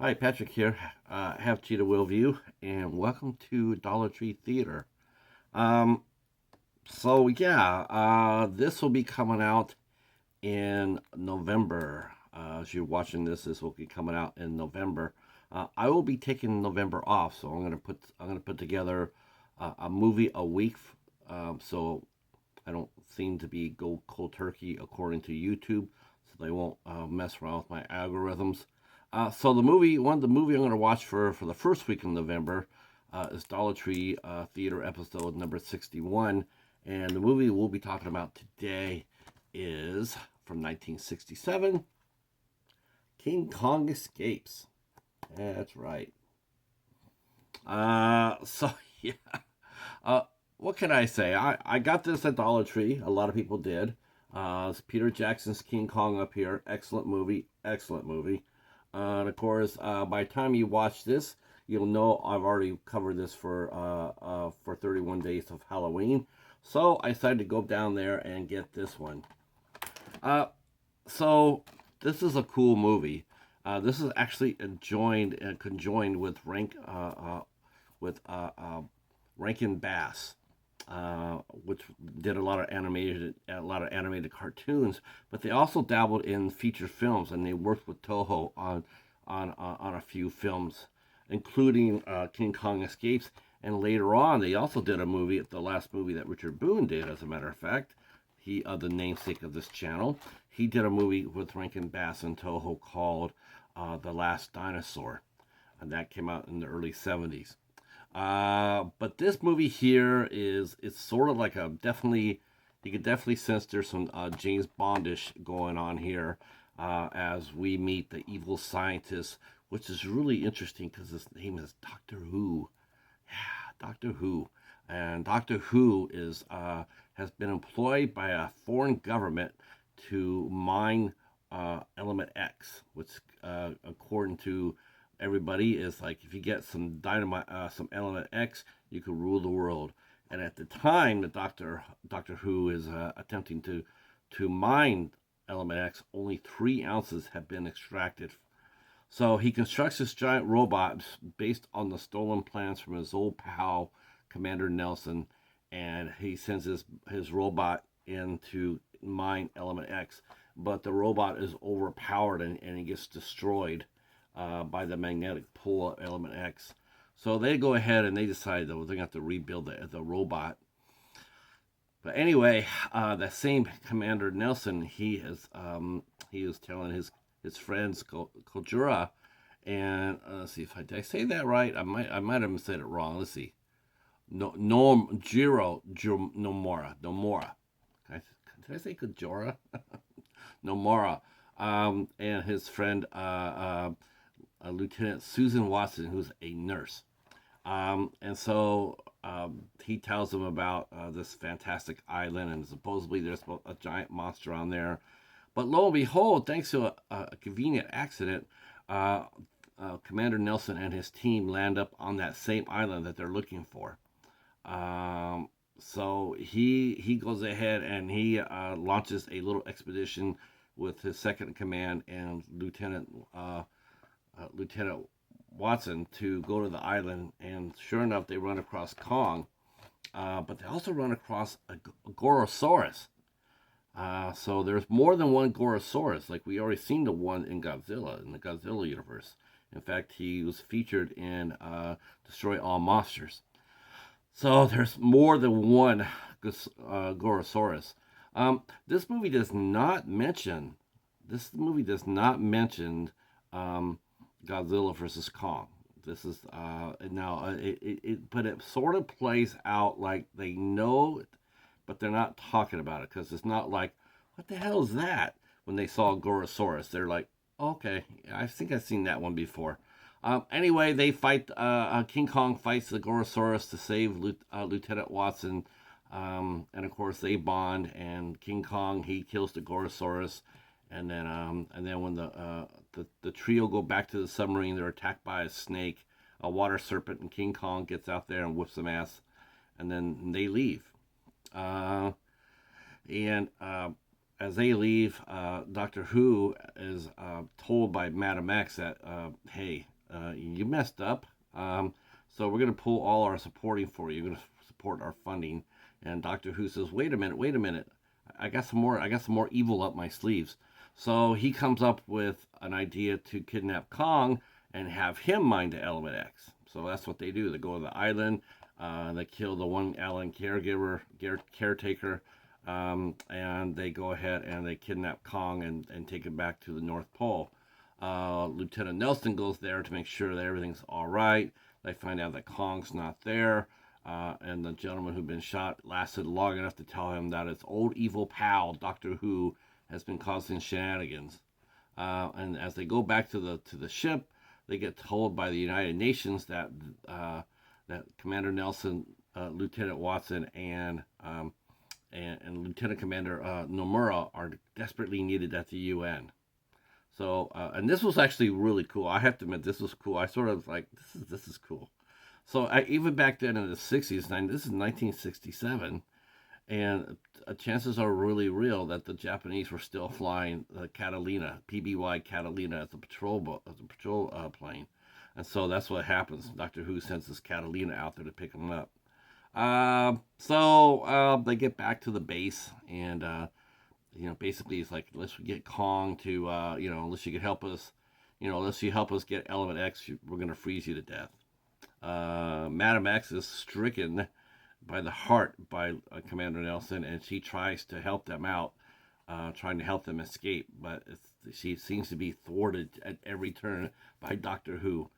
Hi, Patrick here. Have Cheetah will view, and welcome to Dollar Tree Theater. Um, this will be coming out in November. As you're watching this will be coming out in November. I will be taking November off, so I'm gonna put together a movie a week, so I don't seem to be go cold turkey according to YouTube, so they won't mess around with my algorithms. One of the movie I'm going to watch for the first week in November is Dollar Tree Theater episode number 61, and the movie we'll be talking about today is from 1967, King Kong Escapes. That's right. So yeah, uh, what can I say? I got this at Dollar Tree. A lot of people did. It's Peter Jackson's King Kong up here. Excellent movie. Excellent movie. And of course, by the time you watch this, you'll know I've already covered this for 31 days of Halloween. So I decided to go down there and get this one. Uh, so this is a cool movie. This is actually conjoined with with Rankin Bass, which did a lot of animated cartoons, but they also dabbled in feature films, and they worked with Toho on a few films, including King Kong Escapes. And later on, they also did a movie, the last movie that Richard Boone did, as a matter of fact. The namesake of this channel, he did a movie with Rankin Bass and Toho called The Last Dinosaur, and that came out in the early 70s. But this movie here it's sort of like a definitely you can definitely sense there's some James Bondish going on here as we meet the evil scientist, which is really interesting because his name is Doctor Who. Yeah, Doctor Who, and Doctor Who is has been employed by a foreign government to mine Element X, which according to everybody is like if you get some dynamite, some Element X, you could rule the world. And at the time, the Doctor Who is attempting to mine Element X. Only 3 ounces have been extracted. So he constructs this giant robot based on the stolen plans from his old pal, Commander Nelson, and he sends his robot in to mine Element X. But the robot is overpowered and he gets destroyed by the magnetic pull of Element X. So they go ahead and they decide that they're going to have to rebuild the robot. But anyway, that same Commander Nelson, he is telling his friends Kojura, and let's see if did I say that right. I might have said it wrong. Let's see. No, Norm Jiro Nomura. Did I say Kojura? Nomura. And his friend Lieutenant Susan Watson, who's a nurse. And so he tells them about this fantastic island, and supposedly there's a giant monster on there. But lo and behold, thanks to a convenient accident, Commander Nelson and his team land up on that same island that they're looking for. So he goes ahead and he launches a little expedition with his second in command and Lieutenant Watson to go to the island, and sure enough, they run across Kong, but they also run across a Gorosaurus. So there's more than one Gorosaurus, like we already seen the one in the Godzilla universe. In fact, he was featured in Destroy All Monsters. So there's more than one Gorosaurus. This movie does not mention. This movie does not mention Godzilla versus Kong. This is but it sort of plays out like they know it, but they're not talking about it because it's not like, what the hell is that? When they saw Gorosaurus, they're like, okay, I think I've seen that one before. Anyway, they fight. King Kong fights the Gorosaurus to save Lieutenant Watson, and of course they bond. And King Kong he kills the Gorosaurus, and then when the trio go back to the submarine, they're attacked by a snake, a water serpent, and King Kong gets out there and whips some ass, and then they leave. And as they leave, Doctor Who is told by Madam X that, hey, You messed up. So we're going to pull all our supporting for you. You're going to support our funding. And Doctor Who says, wait a minute, wait a minute. I got some more evil up my sleeves. So he comes up with an idea to kidnap Kong and have him mind the Element X. So that's what they do. They go to the island. They kill the one island caretaker, and they go ahead and they kidnap Kong and take him back to the North Pole. Lieutenant Nelson goes there to make sure that everything's all right. They find out that Kong's not there, and the gentleman who'd been shot lasted long enough to tell him that his old evil pal, Doctor Who, has been causing shenanigans. And as they go back to the ship, they get told by the United Nations that that Commander Nelson, Lieutenant Watson, and Lieutenant Commander Nomura are desperately needed at the UN. So, and this was actually really cool. I have to admit, this was cool. I sort of like, this is cool. So, even back then in the 60s, this is 1967, and chances are really real that the Japanese were still flying the Catalina, PBY Catalina, as a patrol plane. And so that's what happens. Doctor Who sends this Catalina out there to pick them up. They get back to the base, and basically it's like, unless we get Kong to, unless you can help us, unless you help us get Element X, we're going to freeze you to death. Madam X is stricken by the heart by Commander Nelson, and she tries to help them out, trying to help them escape, but she seems to be thwarted at every turn by Doctor Who.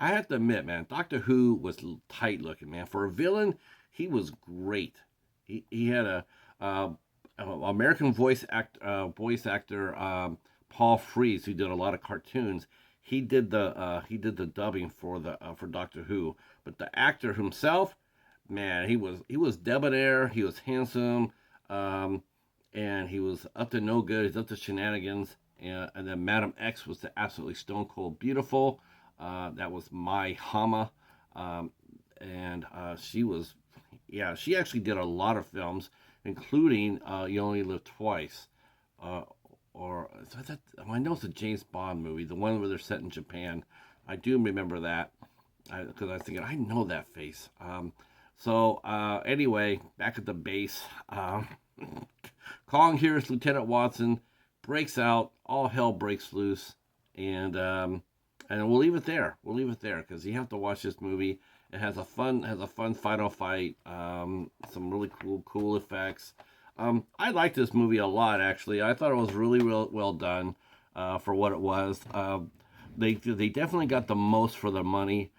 I have to admit, man, Doctor Who was tight looking, man. For a villain, he was great. He had a American voice actor Paul Frees, who did a lot of cartoons. He did the dubbing for Doctor Who, but the actor himself, man, he was debonair. He was handsome, and he was up to no good. He's up to shenanigans. And then Madam X was the absolutely stone cold beautiful. That was Mai Hama, and she was, yeah, she actually did a lot of films, including You Only Live Twice, I know it's a James Bond movie, the one where they're set in Japan. I do remember that because I was thinking, I know that face. Anyway, back at the base, Kong hears Lieutenant Watson, breaks out, all hell breaks loose, and we'll leave it there. We'll leave it there because you have to watch this movie. It has a fun final fight. Some really cool effects. I liked this movie a lot, actually. I thought it was really well done for what it was. They definitely got the most for their money,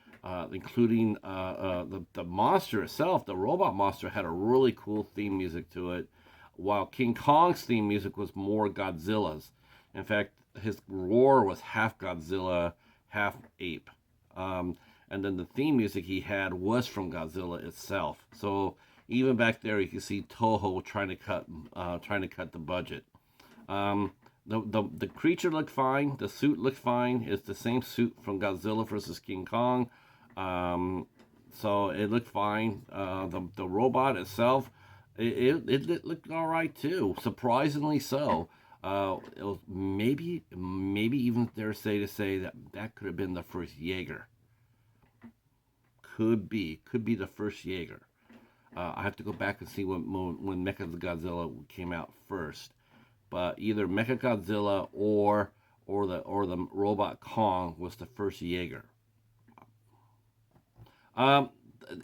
including the monster itself. The robot monster had a really cool theme music to it, while King Kong's theme music was more Godzilla's. In fact, his roar was half Godzilla, half ape. And then the theme music he had was from Godzilla itself. So even back there, you can see Toho trying to cut the budget. The creature looked fine. The suit looked fine. It's the same suit from Godzilla versus King Kong. So it looked fine. The robot itself, it looked all right too. Surprisingly so. It was maybe even dare to say that could have been the first Jaeger. Could be the first Jaeger. I have to go back and see when Mechagodzilla came out first, but either Mechagodzilla or the robot Kong was the first Jaeger.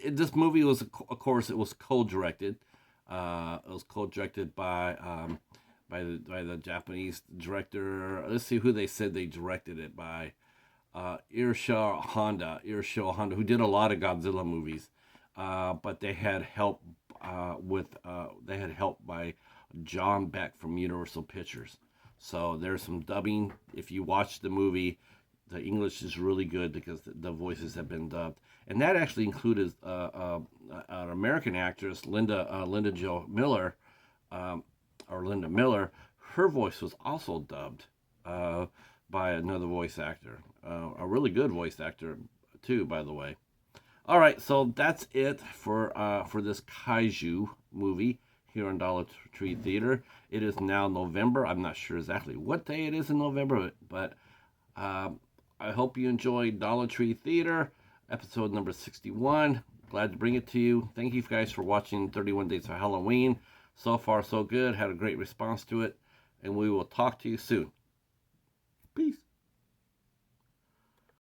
This movie was, of course, it was co-directed. It was co-directed by the Japanese director. Let's see who they said they directed it by. Irishio Honda, who did a lot of Godzilla movies, but they had help by John Beck from Universal Pictures. So there's some dubbing. If you watch the movie, the English is really good because the voices have been dubbed, and that actually included an American actress, Linda Jo Miller, or Linda Miller. Her voice was also dubbed by another voice actor, a really good voice actor too, by the way. All right, so that's it for this kaiju movie here in Dollar Tree Theater. It is now November. I'm not sure exactly what day it is in November, but I hope you enjoyed Dollar Tree Theater, episode number 61. Glad to bring it to you. Thank you guys for watching 31 Days of Halloween. So far, so good. Had a great response to it. And we will talk to you soon.